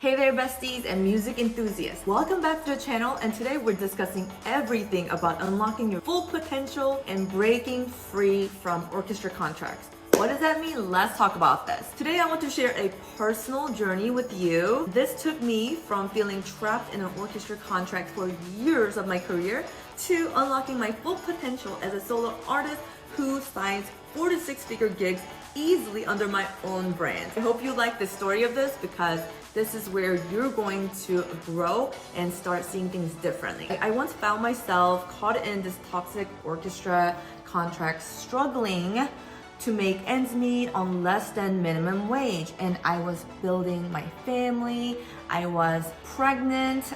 Hey there besties and music enthusiasts. Welcome back to the channel, and today we're discussing everything about unlocking your full potential and breaking free from orchestra contracts. What does that mean? Let's talk about this. Today I want to share a personal journey with you. This took me from feeling trapped in an orchestra contract for years of my career to unlocking my full potential as a solo artist who signs 4 to 6 figure gigs easily under my own brand. I hope you like the story of this because this is where you're going to grow and start seeing things differently. I once found myself caught in this toxic orchestra contract, struggling to make ends meet on less than minimum wage, and I was building my family. I was pregnant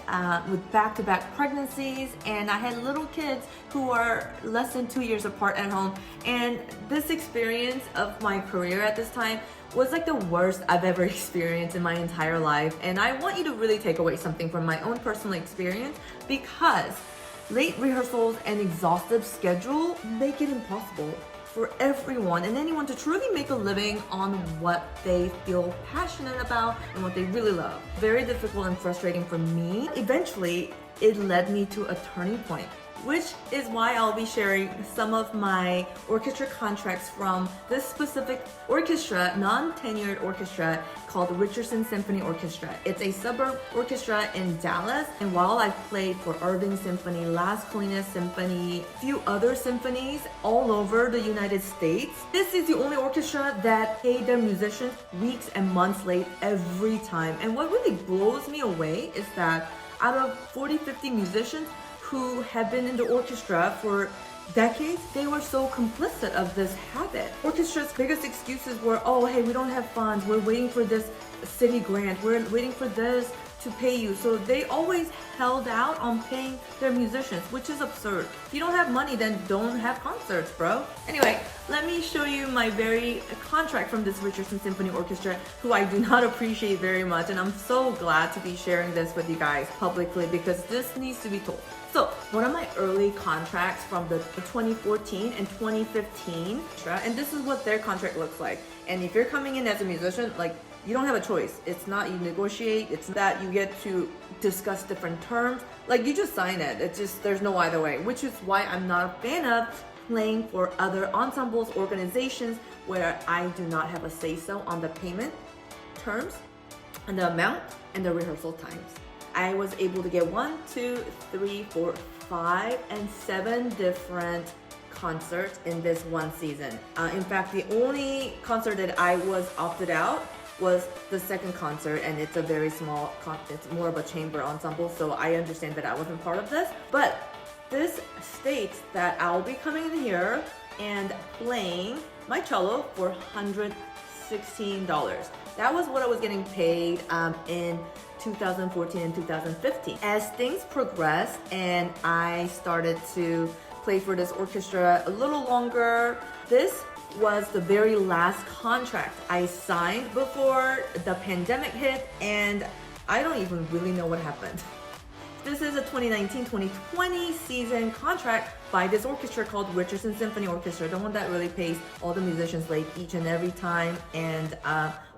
with back-to-back pregnancies, and I had little kids who are less than 2 years apart at home. And this experience of my career at this time was like the worst I've ever experienced in my entire life. And I want you to really take away something from my own personal experience, because late rehearsals and exhaustive schedule make it impossible for everyone and anyone to truly make a living on what they feel passionate about and what they really love. Very difficult and frustrating for me. Eventually, it led me to a turning point, which is why I'll be sharing some of my orchestra contracts from this specific orchestra, non-tenured orchestra called Richardson Symphony Orchestra. It's a suburb orchestra in Dallas, and while I've played for Irving Symphony, Las Colinas Symphony, a few other symphonies all over the United States, this is the only orchestra that paid their musicians weeks and months late every time. And what really blows me away is that out of 40-50 musicians who have been in the orchestra for decades, they were so complicit of this habit. Orchestra's biggest excuses were, oh, hey, we don't have funds, we're waiting for this city grant, we're waiting for this to pay you. So they always held out on paying their musicians, which is absurd. If you don't have money, then don't have concerts, bro. Anyway, let me show you my very contract from this Richardson Symphony Orchestra, who I do not appreciate very much, and I'm so glad to be sharing this with you guys publicly because this needs to be told. So one of my early contracts from the 2014 and 2015, and this is what their contract looks like. And if you're coming in as a musician, like, you don't have a choice. It's not you negotiate, it's that you get to discuss different terms. Like, you just sign it. It's just, there's no either way, which is why I'm not a fan of playing for other ensembles, organizations where I do not have a say-so on the payment terms and the amount and the rehearsal times. I was able to get 1, 2, 3, 4, 5, and 7 different concerts in this one season. In fact, the only concert that I was opted out was the second concert, and it's a very small, it's more of a chamber ensemble, so I understand that I wasn't part of this. But this states that I'll be coming in here and playing my cello for $116. That was what I was getting paid in 2014 and 2015. As things progressed and I started to play for this orchestra a little longer, this was the very last contract I signed before the pandemic hit, and I don't even really know what happened. This is a 2019-2020 season contract by this orchestra called Richardson Symphony Orchestra, the one that really pays all the musicians late each and every time, and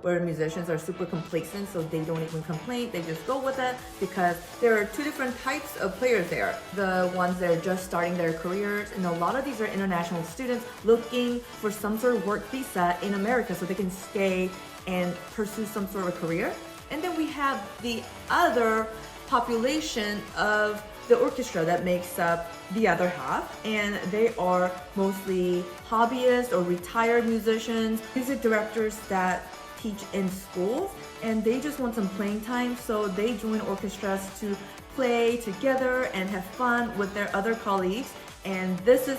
where musicians are super complacent, so they don't even complain, they just go with it, because there are 2 different types of players there. The ones that are just starting their careers, and a lot of these are international students looking for some sort of work visa in America so they can stay and pursue some sort of career. And then we have the other population of the orchestra that makes up the other half, and they are mostly hobbyists or retired musicians, music directors that teach in schools, and they just want some playing time, so they join orchestras to play together and have fun with their other colleagues. And this is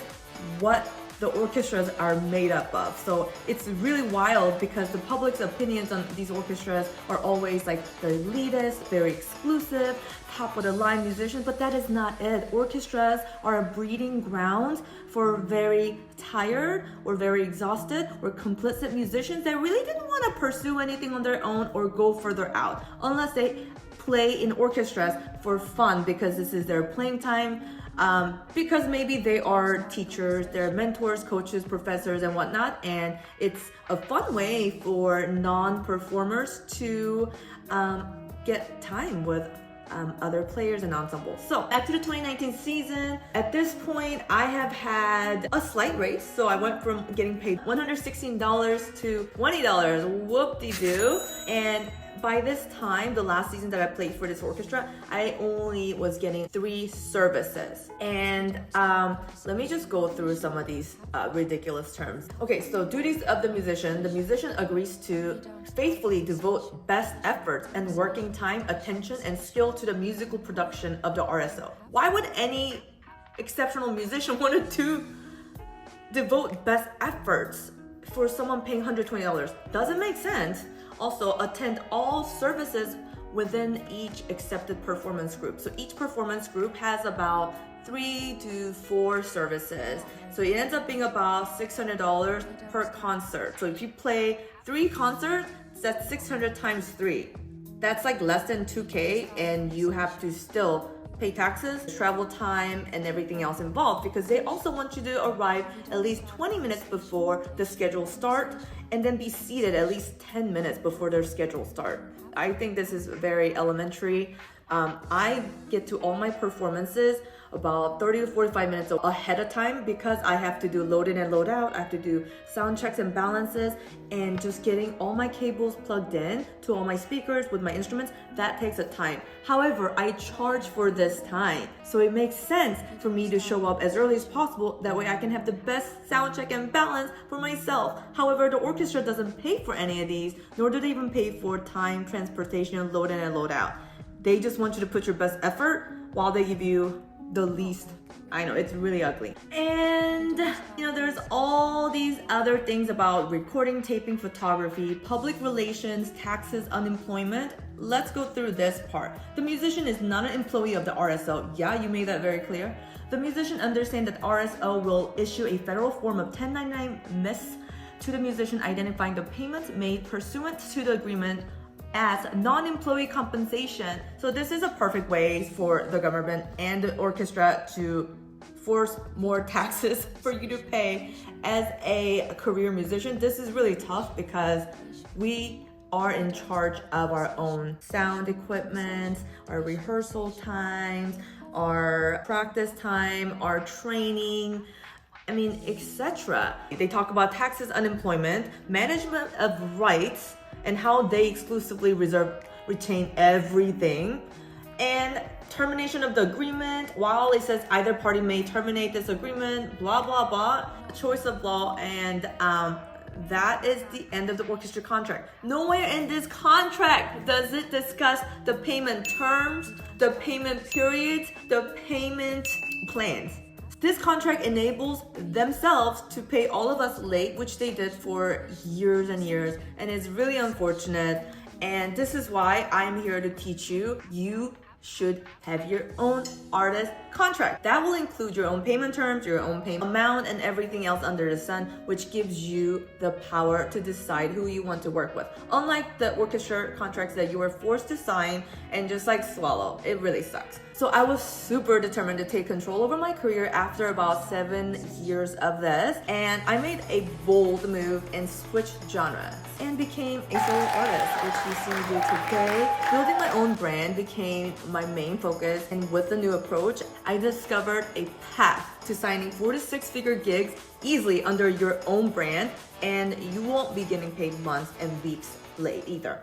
what the orchestras are made up of. So it's really wild because the public's opinions on these orchestras are always like the elitist, very exclusive, top of the line musicians, but that is not it. Orchestras are a breeding ground for very tired or very exhausted or complicit musicians that really didn't want to pursue anything on their own or go further out unless they play in orchestras for fun because this is their playing time. Because maybe they are teachers, they're mentors, coaches, professors, and whatnot, and it's a fun way for non-performers to get time with other players and ensembles. So back to the 2019 season. At this point, I have had a slight raise. So I went from getting paid $116 to $20. Whoop-de-doo. And by this time, the last season that I played for this orchestra, I only was getting 3 services. And let me just go through some of these ridiculous terms. Okay, so duties of the musician agrees to faithfully devote best effort and working time, attention, and skill to the musical production of the RSO. Why would any exceptional musician want to devote best efforts for someone paying $120? Doesn't make sense. Also, attend all services within each accepted performance group. So each performance group has about 3 to 4 services. So it ends up being about $600 per concert. So if you play 3 concerts, that's 600 times 3. That's like less than 2K, and you have to still pay taxes, travel time, and everything else involved, because they also want you to arrive at least 20 minutes before the schedule start and then be seated at least 10 minutes before their schedule start. I think this is very elementary. I get to all my performances about 30 to 45 minutes ahead of time because I have to do load in and load out. I have to do sound checks and balances, and just getting all my cables plugged in to all my speakers with my instruments, that takes a time. However, I charge for this time. So it makes sense for me to show up as early as possible. That way I can have the best sound check and balance for myself. However, the orchestra doesn't pay for any of these, nor do they even pay for time, transportation, load in and load out. They just want you to put your best effort while they give you the least. I know, it's really ugly. And there's all these other things about recording, taping, photography, public relations, taxes, unemployment. Let's go through this part. The musician is not an employee of the RSO. Yeah, you made that very clear. The musician understands that RSO will issue a federal form of 1099 miss to the musician identifying the payments made pursuant to the agreement as non-employee compensation. So this is a perfect way for the government and the orchestra to force more taxes for you to pay as a career musician. This is really tough because we are in charge of our own sound equipment, our rehearsal times, our practice time, our training, etc. They talk about taxes, unemployment, management of rights, and how they exclusively retain everything, and termination of the agreement. While it says either party may terminate this agreement, blah blah blah, choice of law, and that is the end of the orchestra contract. Nowhere in this contract does it discuss the payment terms, the payment periods, the payment plans. This contract enables themselves to pay all of us late, which they did for years and years, and it's really unfortunate. And this is why I'm here to teach you. You should have your own artist contract. That will include your own payment terms, your own payment amount, and everything else under the sun, which gives you the power to decide who you want to work with. Unlike the orchestra contracts that you were forced to sign and just swallow. It really sucks. So I was super determined to take control over my career after about 7 years of this, and I made a bold move and switched genres and became a solo artist, which you see me do today. Building my own brand became my main focus, and with the new approach, I discovered a path to signing 4 to 6 figure gigs easily under your own brand, and you won't be getting paid months and weeks late either.